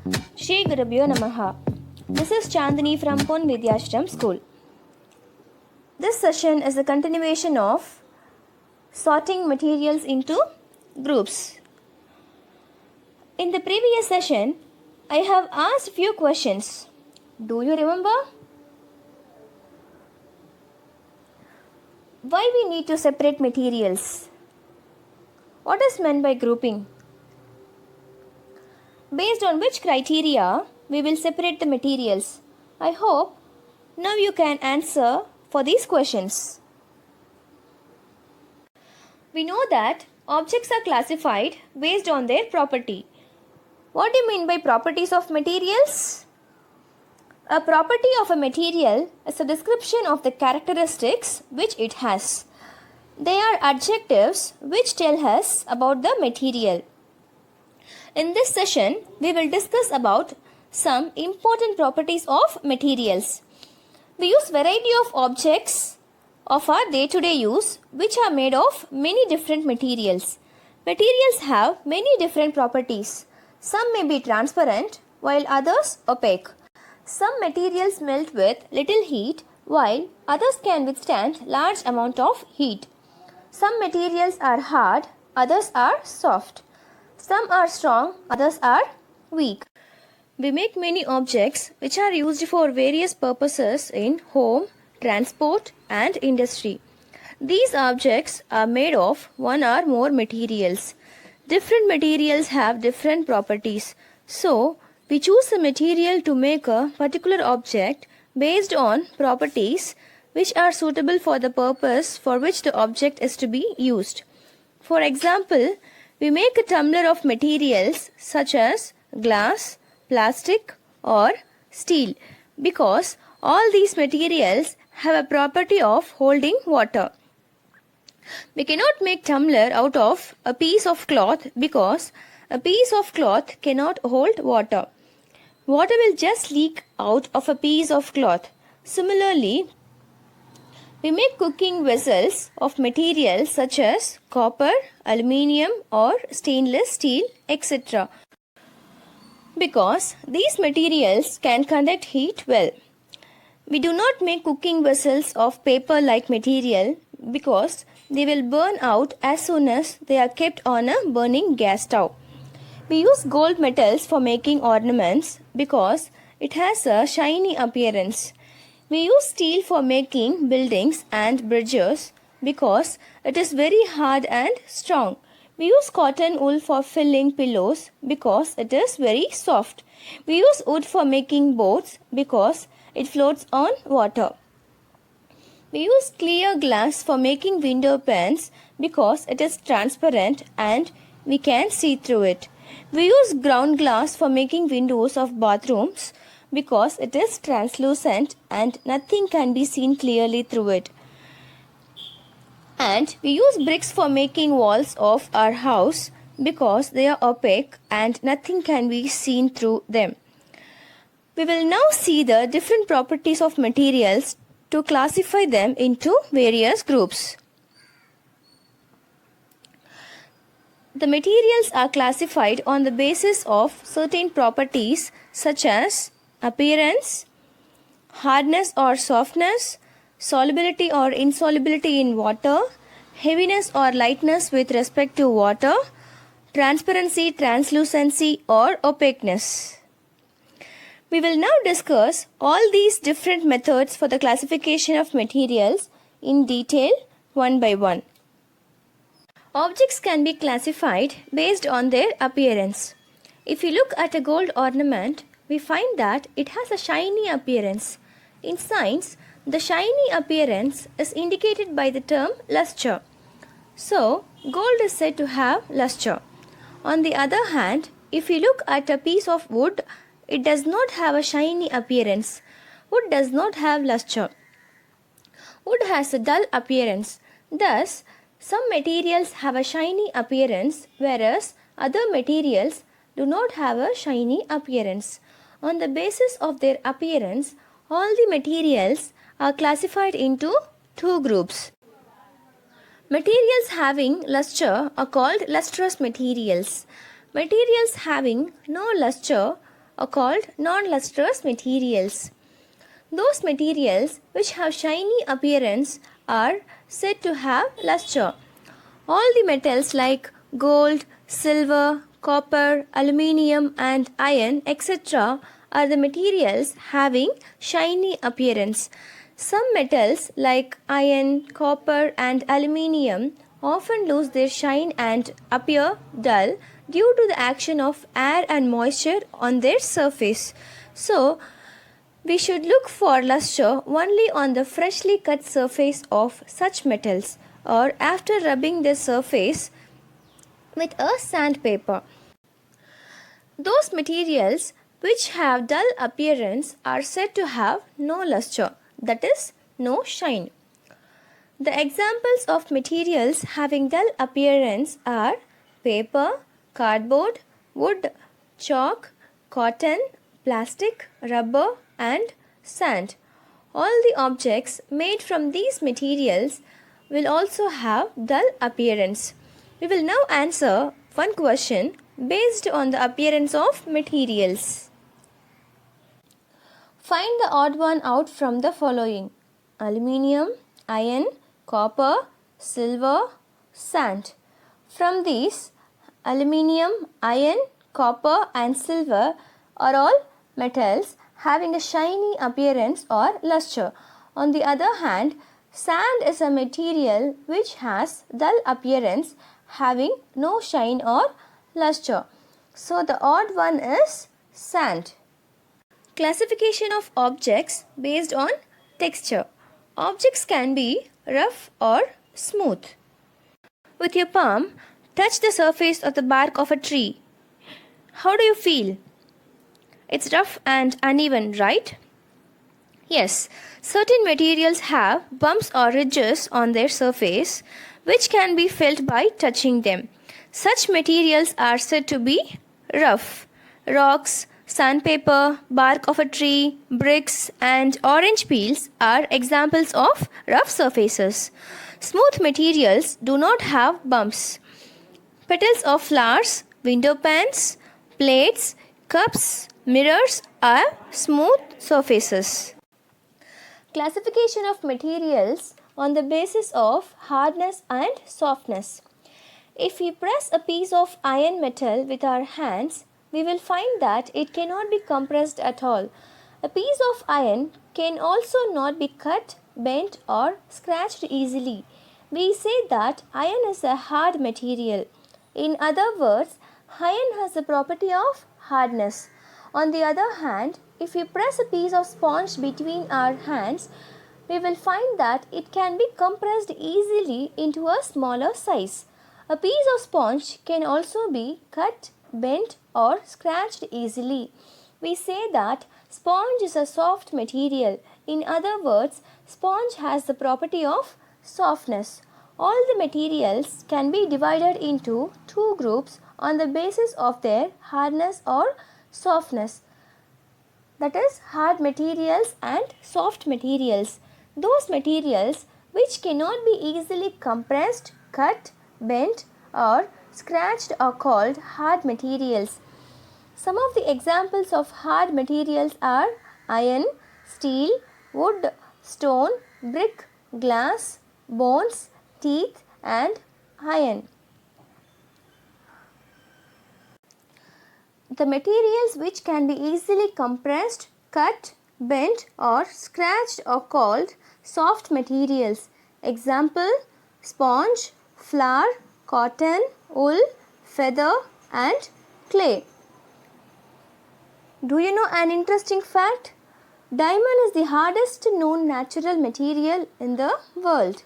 Shri Gurubhyo Namaha. This is Chandani from Pon Vidyashram School. This session is a continuation of sorting materials into groups. In the previous session, I have asked few questions. Do you remember? Why we need to separate materials? What is meant by grouping? Based on which criteria we will separate the materials? I hope now you can answer for these questions. We know that objects are classified based on their property. What do you mean by properties of materials? A property of a material is a description of the characteristics which it has. They are adjectives which tell us about the material. In this session, we will discuss about some important properties of materials. We use variety of objects of our day-to-day use which are made of many different materials. Materials have many different properties. Some may be transparent while others opaque. Some materials melt with little heat while others can withstand large amount of heat. Some materials are hard, others are soft. Some are strong, others are weak. We make many objects which are used for various purposes in home, transport and industry. These objects are made of one or more materials. Different materials have different properties. So, we choose a material to make a particular object based on properties which are suitable for the purpose for which the object is to be used. For example, we make a tumbler of materials such as glass, plastic or steel because all these materials have a property of holding water. We cannot make tumbler out of a piece of cloth because a piece of cloth cannot hold water. Water will just leak out of a piece of cloth. Similarly, we make cooking vessels of materials such as copper, aluminium or stainless steel, etc. because these materials can conduct heat well. We do not make cooking vessels of paper-like material because they will burn out as soon as they are kept on a burning gas stove. We use gold metals for making ornaments because it has a shiny appearance. We use steel for making buildings and bridges because it is very hard and strong. We use cotton wool for filling pillows because it is very soft. We use wood for making boats because it floats on water. We use clear glass for making window panes because it is transparent and we can see through it. We use ground glass for making windows of bathrooms because it is translucent and nothing can be seen clearly through it. And we use bricks for making walls of our house because they are opaque and nothing can be seen through them. We will now see the different properties of materials to classify them into various groups. The materials are classified on the basis of certain properties such as appearance, hardness or softness, solubility or insolubility in water, heaviness or lightness with respect to water, transparency, translucency or opaqueness. We will now discuss all these different methods for the classification of materials in detail one by one. Objects can be classified based on their appearance. If you look at a gold ornament, we find that it has a shiny appearance. In science, the shiny appearance is indicated by the term luster. So, gold is said to have luster. On the other hand, if you look at a piece of wood, it does not have a shiny appearance. Wood does not have luster. Wood has a dull appearance. Thus, some materials have a shiny appearance whereas other materials do not have a shiny appearance. On the basis of their appearance, all the materials are classified into two groups. Materials having luster are called lustrous materials. Materials having no luster are called non-lustrous materials. Those materials which have shiny appearance are said to have luster. All the metals like gold, silver, copper, aluminium and iron etc. are the materials having shiny appearance. Some metals like iron, copper and aluminium often lose their shine and appear dull due to the action of air and moisture on their surface. So, we should look for luster only on the freshly cut surface of such metals or after rubbing the surface with a sandpaper. Those materials which have dull appearance are said to have no luster, that is, no shine. The examples of materials having dull appearance are paper, cardboard, wood, chalk, cotton, plastic, rubber, and sand. All the objects made from these materials will also have dull appearance. We will now answer one question based on the appearance of materials. Find the odd one out from the following: aluminium, iron, copper, silver, sand. From these, aluminium, iron, copper and silver are all metals having a shiny appearance or luster. On the other hand, sand is a material which has dull appearance having no shine or luster. So the odd one is sand. Classification of objects based on texture. Objects can be rough or smooth. With your palm, touch the surface of the bark of a tree. How do you feel? It's rough and uneven, right? Yes, certain materials have bumps or ridges on their surface which can be felt by touching them. Such materials are said to be rough. Rocks, sandpaper, bark of a tree, bricks and orange peels are examples of rough surfaces. Smooth materials do not have bumps. Petals of flowers, window panes, plates, cups, mirrors are smooth surfaces. Classification of materials on the basis of hardness and softness. If we press a piece of iron metal with our hands, we will find that it cannot be compressed at all. A piece of iron can also not be cut, bent or scratched easily. We say that iron is a hard material. In other words, iron has the property of hardness. On the other hand, if we press a piece of sponge between our hands, we will find that it can be compressed easily into a smaller size. A piece of sponge can also be cut, bent or scratched easily. We say that sponge is a soft material. In other words, sponge has the property of softness. All the materials can be divided into two groups on the basis of their hardness or softness. That is, hard materials and soft materials. Those materials which cannot be easily compressed, cut, bent or scratched are called hard materials. Some of the examples of hard materials are iron, steel, wood, stone, brick, glass, bones, teeth and iron. The materials which can be easily compressed, cut, bent or scratched are called soft materials. Example: sponge, flour, cotton, wool, feather and clay. Do you know an interesting fact? Diamond is the hardest known natural material in the world.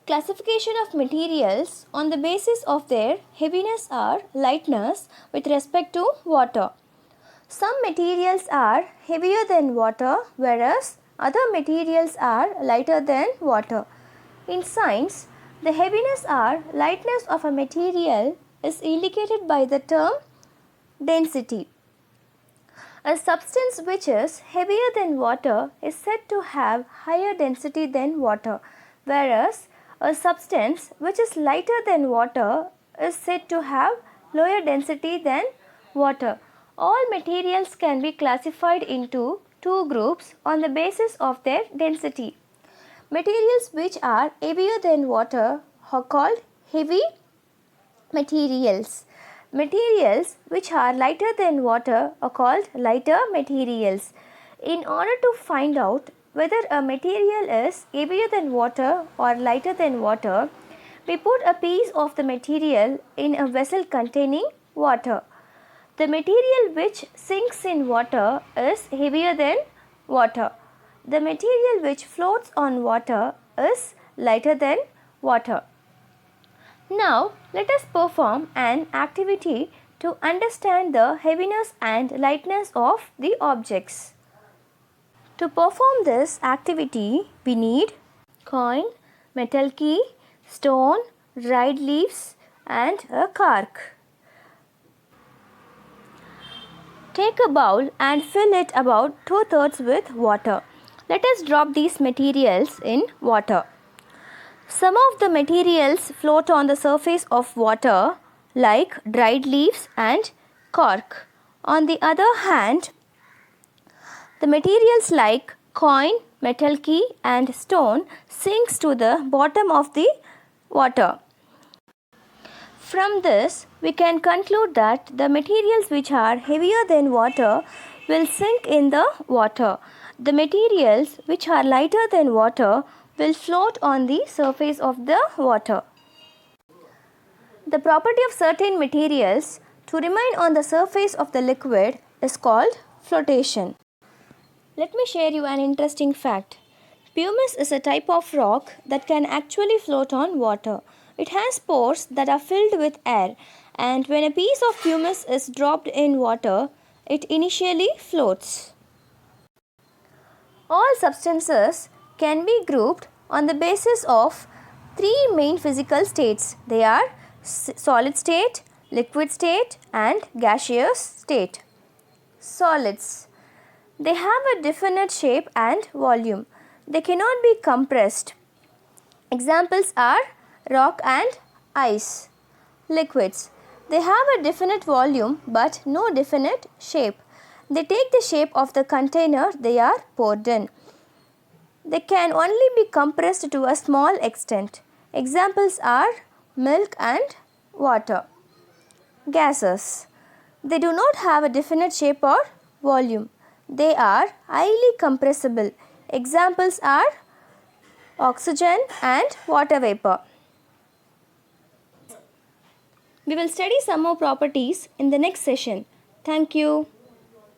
Classification of materials on the basis of their heaviness or lightness with respect to water. Some materials are heavier than water, whereas other materials are lighter than water. In science, the heaviness or lightness of a material is indicated by the term density. A substance which is heavier than water is said to have higher density than water, whereas a substance which is lighter than water is said to have lower density than water. All materials can be classified into two groups on the basis of their density. Materials which are heavier than water are called heavy materials. Materials which are lighter than water are called lighter materials. In order to find out whether a material is heavier than water or lighter than water, we put a piece of the material in a vessel containing water. The material which sinks in water is heavier than water. The material which floats on water is lighter than water. Now, let us perform an activity to understand the heaviness and lightness of the objects. To perform this activity, we need coin, metal key, stone, dried leaves and a cork. Take a bowl and fill it about 2/3 with water. Let us drop these materials in water. Some of the materials float on the surface of water like dried leaves and cork. On the other hand, the materials like coin, metal key and stone sinks to the bottom of the water. From this, we can conclude that the materials which are heavier than water will sink in the water. The materials which are lighter than water will float on the surface of the water. The property of certain materials to remain on the surface of the liquid is called flotation. Let me share you an interesting fact. Pumice is a type of rock that can actually float on water. It has pores that are filled with air, and when a piece of pumice is dropped in water, it initially floats. All substances can be grouped on the basis of three main physical states. They are solid state, liquid state and gaseous state. Solids. They have a definite shape and volume. They cannot be compressed. Examples are rock and ice. Liquids. They have a definite volume but no definite shape. They take the shape of the container they are poured in. They can only be compressed to a small extent. Examples are milk and water. Gases. They do not have a definite shape or volume. They are highly compressible. Examples are oxygen and water vapor. We will study some more properties in the next session. Thank you.